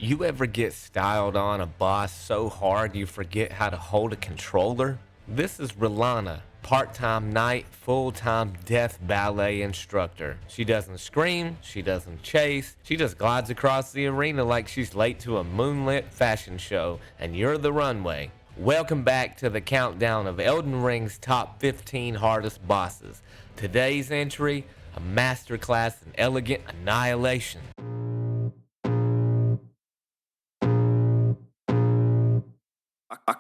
You ever get styled on a boss so hard you forget how to hold a controller? This is Rellana, part-time knight, full-time death ballet instructor. She doesn't scream, she doesn't chase, she just glides across the arena like she's late to a moonlit fashion show, and you're the runway. Welcome back to the countdown of Elden Ring's top 15 hardest bosses. Today's entry, a masterclass in elegant annihilation.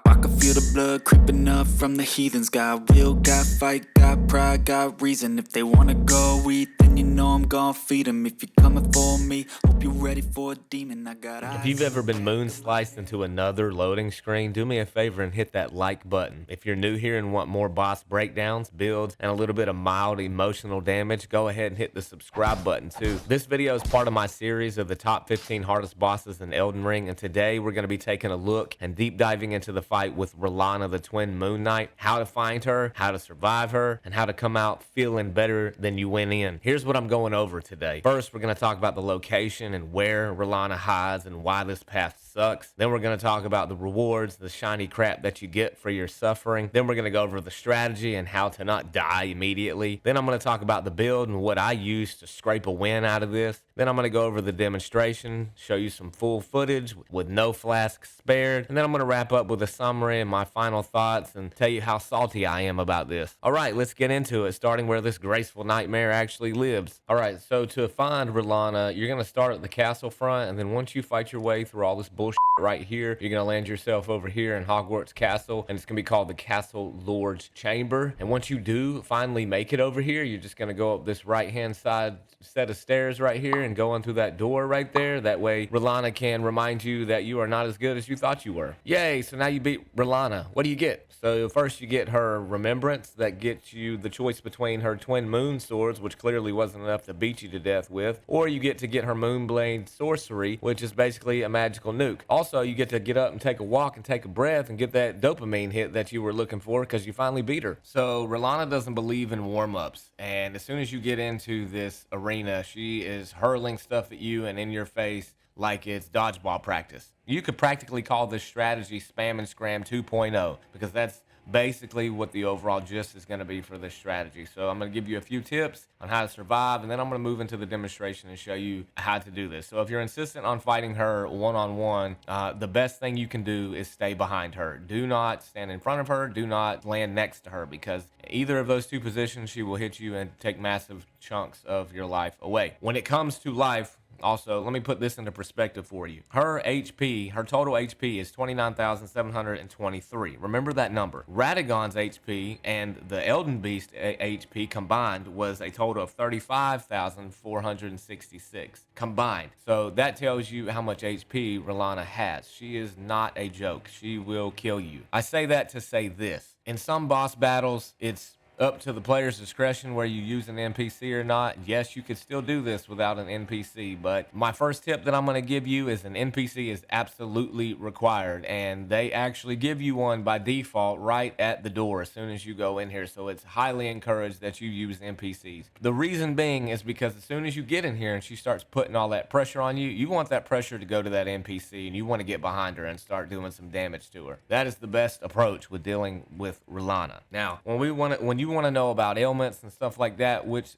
I can feel the blood creeping up from the heathens. Got will, got fight, got pride, got reason. If they wanna go eat, then you know I'm gon' feed them. If you're coming for me, hope you're ready for a demon. I got eyes. If you've ever been moon sliced into another loading screen, do me a favor and hit that like button. If you're new here and want more boss breakdowns, builds, and a little bit of mild emotional damage, go ahead and hit the subscribe button too. This video is part of my series of the top 15 hardest bosses in Elden Ring, and today we're going to be taking a look and deep diving into the fight with Rellana, the twin moon knight, how to find her, how to survive her, and how to come out feeling better than you went in. Here's what I'm going over today. First, we're going to talk about the location and where Rellana hides and why this path sucks. Then we're going to talk about the rewards, the shiny crap that you get for your suffering. Then we're going to go over the strategy and how to not die immediately. Then I'm going to talk about the build and what I use to scrape a win out of this. Then I'm going to go over the demonstration, show you some full footage with no flasks spared. And then I'm going to wrap up with a summary and my final thoughts and tell you how salty I am about this. All right, let's get into it, starting where this graceful nightmare actually lives. All right, so to find Rellana, you're going to start at the castle front, and then once you fight your way through all this bullshit right here, you're going to land yourself over here in Hogwarts Castle, and it's going to be called the Castle Lord's Chamber. And once you do finally make it over here, you're just going to go up this right-hand side set of stairs right here and go on through that door right there. That way Rellana can remind you that you are not as good as you thought you were. Yay, so now you beat Rellana. What do you get? So first you get her Remembrance. That gets you the choice between her twin moon swords, which clearly wasn't enough to beat you to death with, or you get to get her Moonblade Sorcery, which is basically a magical nuke. Also, you get to get up and take a walk and take a breath and get that dopamine hit that you were looking for because you finally beat her. So Rellana doesn't believe in warm-ups, and as soon as you get into this arena, she is hurling stuff at you and in your face like it's dodgeball practice. You could practically call this strategy Spam and Scram 2.0 because that's basically what the overall gist is going to be for this strategy. So I'm going to give you a few tips on how to survive, and then I'm going to move into the demonstration and show you how to do this. So if you're insistent on fighting her one-on-one, the best thing you can do is stay behind her. Do not stand in front of her. Do not land next to her, because either of those two positions, she will hit you and take massive chunks of your life away. When it comes to life, also, let me put this into perspective for you. Her HP, her total HP is 29,723. Remember that number. Radagon's HP and the Elden Beast HP combined was a total of 35,466 combined. So that tells you how much HP Rellana has. She is not a joke. She will kill you. I say that to say this. In some boss battles, it's up to the player's discretion where you use an NPC or not. Yes, you could still do this without an NPC, but my first tip that I'm going to give you is an NPC is absolutely required, and they actually give you one by default right at the door as soon as you go in here, so it's highly encouraged that you use NPCs. The reason being is because as soon as you get in here and she starts putting all that pressure on you, you want that pressure to go to that NPC, and you want to get behind her and start doing some damage to her. That is the best approach with dealing with Rellana. Now, when you want to know about ailments and stuff like that, which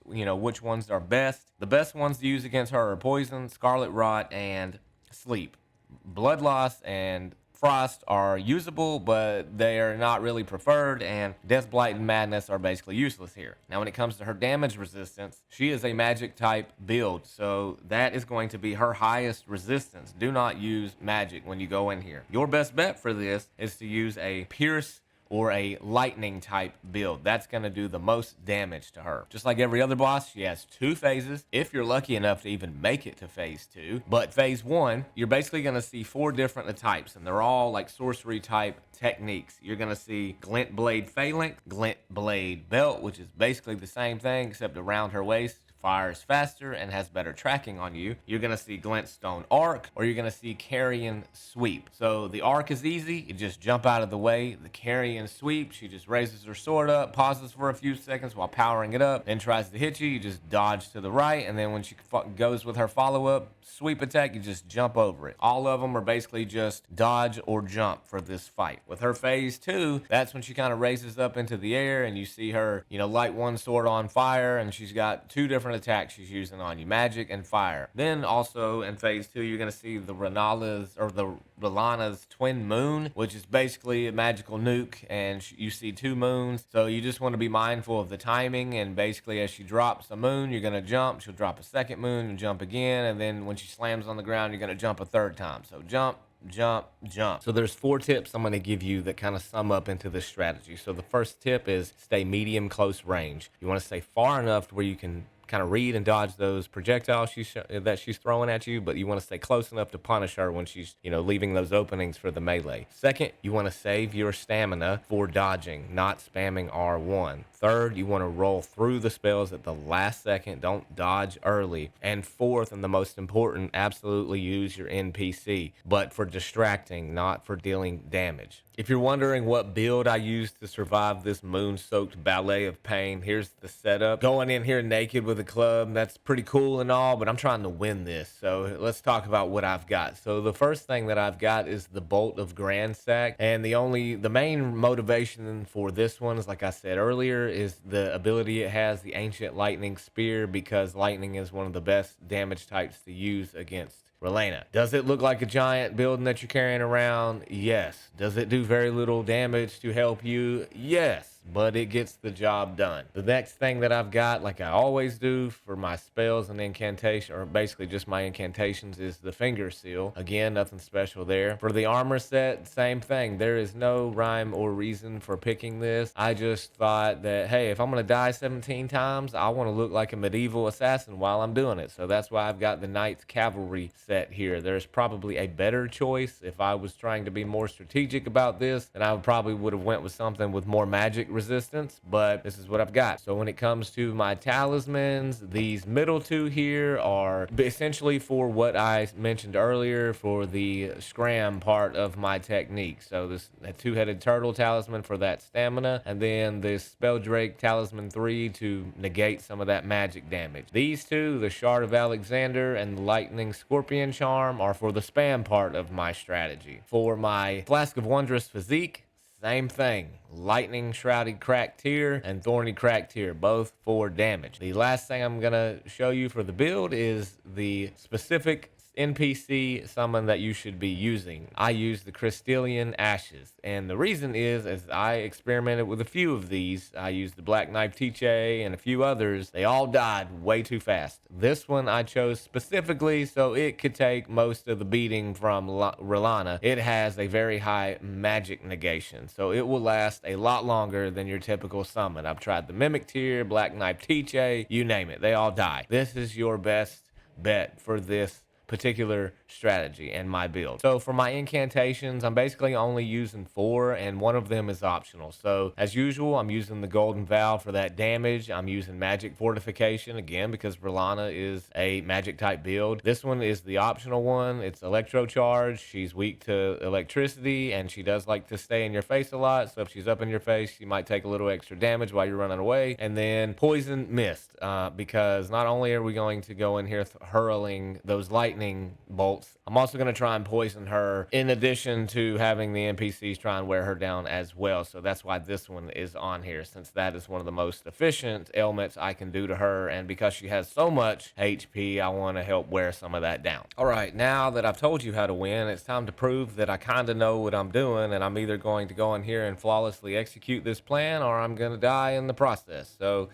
ones are best. The best ones to use against her are poison, scarlet rot, and sleep. Blood loss and frost are usable, but they are not really preferred, and death, blight, and madness are basically useless here. Now, when it comes to her damage resistance, she is a magic type build, so that is going to be her highest resistance. Do not use magic when you go in here. Your best bet for this is to use a pierce or a lightning type build. That's going to do the most damage to her. Just like every other boss, she has 2 phases, if you're lucky enough to even make it to phase 2. But phase 1, you're basically going to see 4 different types, and they're all like sorcery type techniques. You're going to see Glint Blade Phalanx, Glint Blade Belt, which is basically the same thing except around her waist, fires faster and has better tracking on you, you're going to see Glintstone Arc, or you're going to see Carrion Sweep. So the Arc is easy. You just jump out of the way. The Carrion Sweep, she just raises her sword up, pauses for a few seconds while powering it up, then tries to hit you. You just dodge to the right, and then when she goes with her follow-up sweep attack, you just jump over it. All of them are basically just dodge or jump for this fight. With her phase 2, that's when she kind of raises up into the air, and you see her, light one sword on fire, and she's got 2 different attacks she's using on you, magic and fire. Then also in phase 2, you're going to see the Rellana's twin moon, which is basically a magical nuke, and you see 2 moons. So you just want to be mindful of the timing, and basically as she drops a moon, you're going to jump. She'll drop a second moon and jump again, and then when she slams on the ground, you're going to jump a 3rd time. So jump, jump, jump. So there's 4 tips I'm going to give you that kind of sum up into this strategy. So the first tip is stay medium close range. You want to stay far enough to where you can kind of read and dodge those projectiles that she's throwing at you, but you want to stay close enough to punish her when she's, leaving those openings for the melee. Second, you want to save your stamina for dodging, not spamming R1. Third, you want to roll through the spells at the last second. Don't dodge early. And fourth, and the most important, absolutely use your NPC, but for distracting, not for dealing damage. If you're wondering what build I used to survive this moon-soaked ballet of pain, here's the setup. Going in here naked with a club, that's pretty cool and all, but I'm trying to win this. So let's talk about what I've got. So the first thing that I've got is the Bolt of Grandsack, and the main motivation for this one is, like I said earlier, is the ability it has, the Ancient Lightning Spear, because lightning is one of the best damage types to use against Rellana. Does it look like a giant building that you're carrying around? Yes. Does it do very little damage to help you? Yes. But it gets the job done. The next thing that I've got, like I always do for my spells and incantation, or basically just my incantations, is the Finger Seal. Again, nothing special there. For the armor set, same thing. There is no rhyme or reason for picking this. I just thought that, hey, if I'm going to die 17 times, I want to look like a medieval assassin while I'm doing it. So that's why I've got the Knight's Cavalry set here. There's probably a better choice. If I was trying to be more strategic about this, then I probably would have went with something with more magic resistance, but this is what I've got. So when it comes to my talismans, these middle 2 here are essentially for what I mentioned earlier for the scram part of my technique. So this 2-headed turtle talisman for that stamina, and then this Spelldrake talisman 3 to negate some of that magic damage. These 2, the Shard of Alexander and the Lightning Scorpion Charm, are for the spam part of my strategy. For my Flask of Wondrous Physique, same thing. Lightning Shrouded Cracked Tear and Thorny Cracked Tear, both for damage. The last thing I'm going to show you for the build is the specific NPC summon that you should be using. I use the Crystalline Ashes, and the reason is, as I experimented with a few of these, I used the Black Knife Tiche and a few others. They all died way too fast. This one I chose specifically so it could take most of the beating from Rellana. It has a very high magic negation, so it will last a lot longer than your typical summon. I've tried the Mimic Tier, Black Knife Tiche, you name it, they all die. This is your best bet for this particular strategy and my build. So for my incantations, I'm basically only using 4, and one of them is optional. So as usual, I'm using the Golden Vow for that damage. I'm using Magic Fortification again because Rellana is a magic type build. This one is the optional one. It's Electro Charge. She's weak to electricity, and she does like to stay in your face a lot. So if she's up in your face, she might take a little extra damage while you're running away. And then Poison Mist, because not only are we going to go in here hurling those lightning bolts, I'm also going to try and poison her in addition to having the NPCs try and wear her down as well. So that's why this one is on here, since that is one of the most efficient ailments I can do to her, and because she has so much HP, I want to help wear some of that down. All right, now that I've told you how to win, it's time to prove that I kind of know what I'm doing, and I'm either going to go in here and flawlessly execute this plan, or I'm going to die in the process. So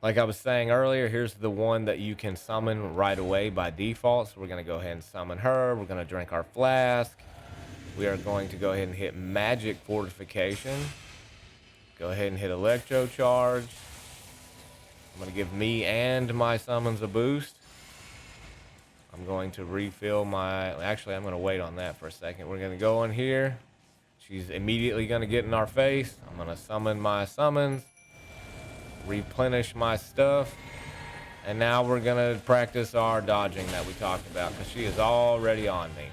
like I was saying earlier, here's the one that you can summon right away by default. So we're going to go ahead and summon her. We're going to drink our flask. We are going to go ahead and hit Magic Fortification. Go ahead and hit Electro Charge. I'm going to give me and my summons a boost. I'm going to refill my... Actually, I'm going to wait on that for a second. We're going to go in here. She's immediately going to get in our face. I'm going to summon my summons. Replenish my stuff. And now we're gonna practice our dodging that we talked about, because she is already on me.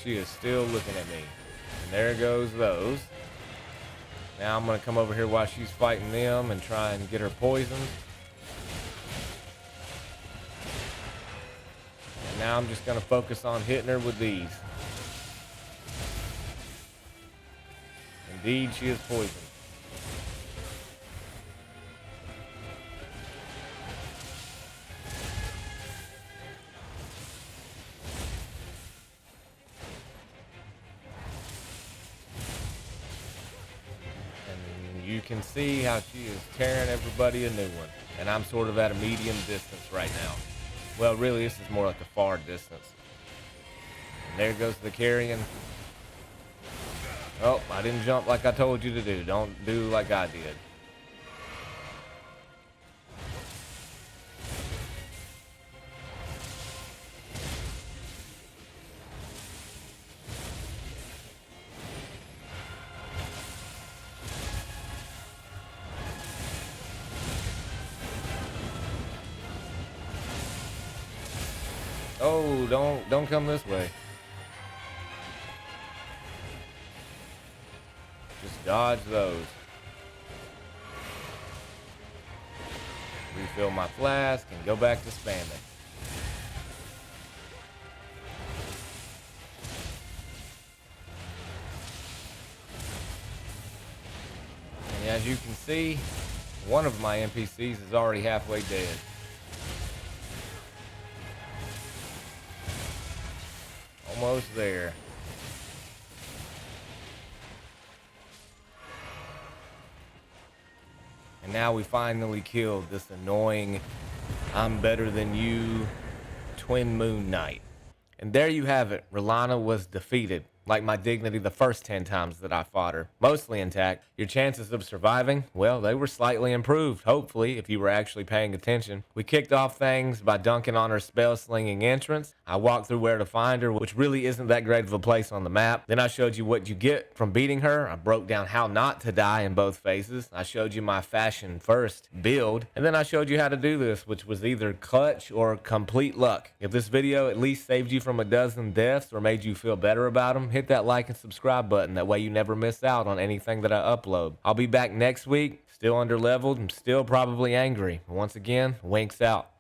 She is still looking at me. And there goes those. Now I'm gonna come over here while she's fighting them and try and get her poisoned. And now I'm just gonna focus on hitting her with these. Indeed, she is poisoned. You can see how she is tearing everybody a new one. And I'm sort of at a medium distance right now. Well, really, this is more like a far distance. And there goes the carrion. Oh, I didn't jump like I told you to do. Don't do like I did. Oh, don't come this way. Just dodge those. Refill my flask and go back to spamming. And as you can see, one of my NPCs is already halfway dead. Almost there. And now we finally killed this annoying I'm better than you Twin Moon Knight. And there you have it. Rellana was defeated. Like my dignity the first 10 times that I fought her. Mostly intact. Your chances of surviving, well, they were slightly improved, hopefully, if you were actually paying attention. We kicked off things by dunking on her spell-slinging entrance. I walked through where to find her, which really isn't that great of a place on the map. Then I showed you what you get from beating her. I broke down how not to die in both phases. I showed you my fashion first build. And then I showed you how to do this, which was either clutch or complete luck. If this video at least saved you from a dozen deaths or made you feel better about them, hit that like and subscribe button. That way you never miss out on anything that I upload. I'll be back next week, still underleveled and still probably angry. Once again, Winks out.